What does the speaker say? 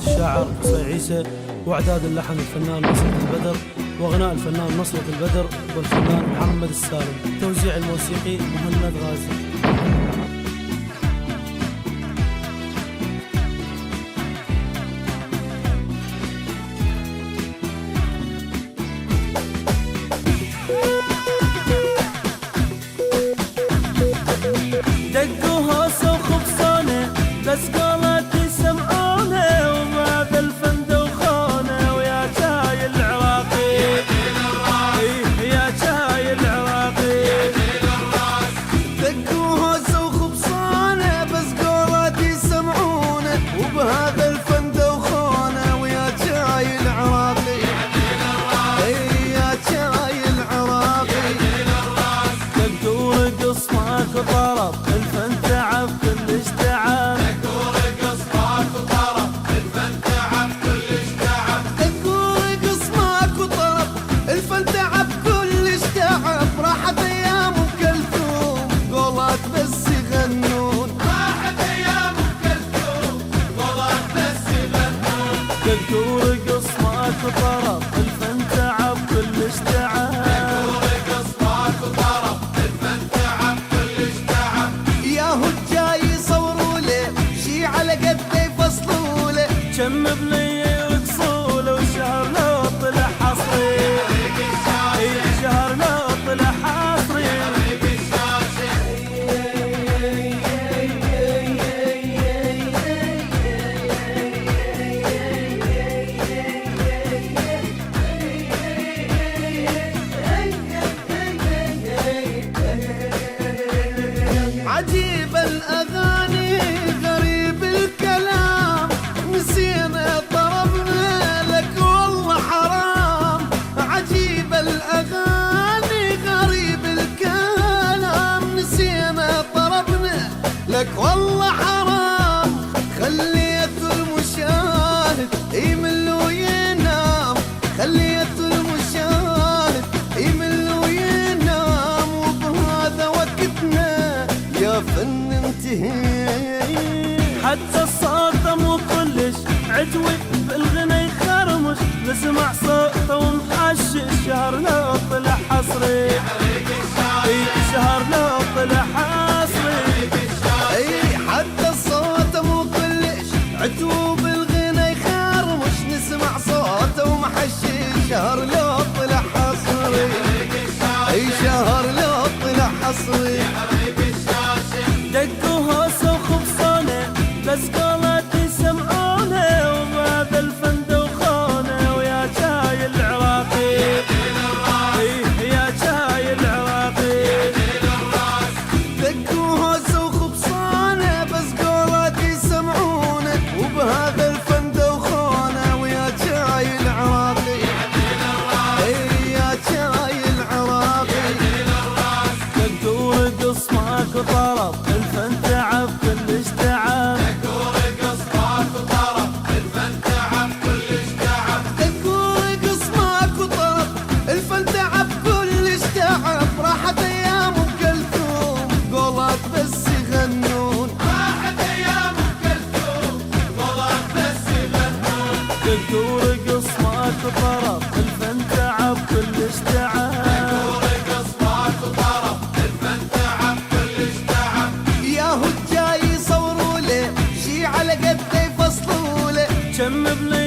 الشاعر قصي عيسى، واعداد اللحن الفنان نصرة البدر، وغناء الفنان نصرة البدر والفنان محمد السالم، توزيع الموسيقي مهند غازي. دقوا هوسة وخبصانة بس قالت يسمعونه، وبهذا الفن دوخانه، ويا جاي العراقي يا جاي العراقي. دقوا هوسة وخبصانة بس قالت يسمعونه، وبهذا الفن دوخانه، ويا جاي العراقي يا جاي العراقي. دقوا رقص ماكو طرب الفن تعب كلش تعب. دقوا رقص ماكو طرب الفن تعب كلش تعب. دقوا رقص ماكو طرب الفن تعب كلش تعب. راحت ايام ام كلثوم قولات بس يغنون، راحت ايام ام كلثوم قولات بس يغنون. دقوا رقص ماكو طرب الفن تعب كلش تعب. دقوا رقص ماكو طرب الفن تعب كلش تعب. ياهو الجاي يصوروا له شي على قده يفصلوا له، كم بنية يرقصوا له، وشهر لو طلع حصري شهر لو طلع حصري. عجيب الأغاني غريب الكلام، نسينا طربنا لك والله حرام. عجيب الأغاني غريب الكلام، نسينا طربنا لك والله حرام. خليت المشاهد يمل وينام، خليت المشاهد يمل وينام، وبهذا وقتنا يا فن انتهي. حتى الصوت مو كلش عجوي بالغنى يخرمش، نسمع صوته ومحشش شهر لو طلع حصري شهر لو طلع حصري. اي حتى الصوت مو كلش عتوب بالغنى يخرمش، نسمع صوته ومحشش شهر لو طلع حصري اي شهر لو طلع حصري. دقوا هوسة وخبصانة بس قالت يسمعونه، وبهذا الفن دوخانه، ويا جاي العراقي يا جاي العراقي. دقوا هوسة وخبصانة بس قولات يسمعونه، وبهذا الفن دوخانه، ويا جاي العراقي يا جاي العراقي. دقوا رقص ماكو طرب الفن تعب كلش تعب. دقوا رقص ماكو طرب الفن تعب كلش تعب. دقوا رقص ماكو طرب الفن تعب كلش تعب. راحت ايام ام كلثوم قولات بس يغنون، راحت ايام ام كلثوم قولات بس يغنون. دقوا رقص ماكو طرب الفن تعب كلش تعب. دقوا رقص ماكو طرب الفن تعب كلش تعب. ياهو الجاي يصوروا له شي على قده يفصلوا له، كم بنية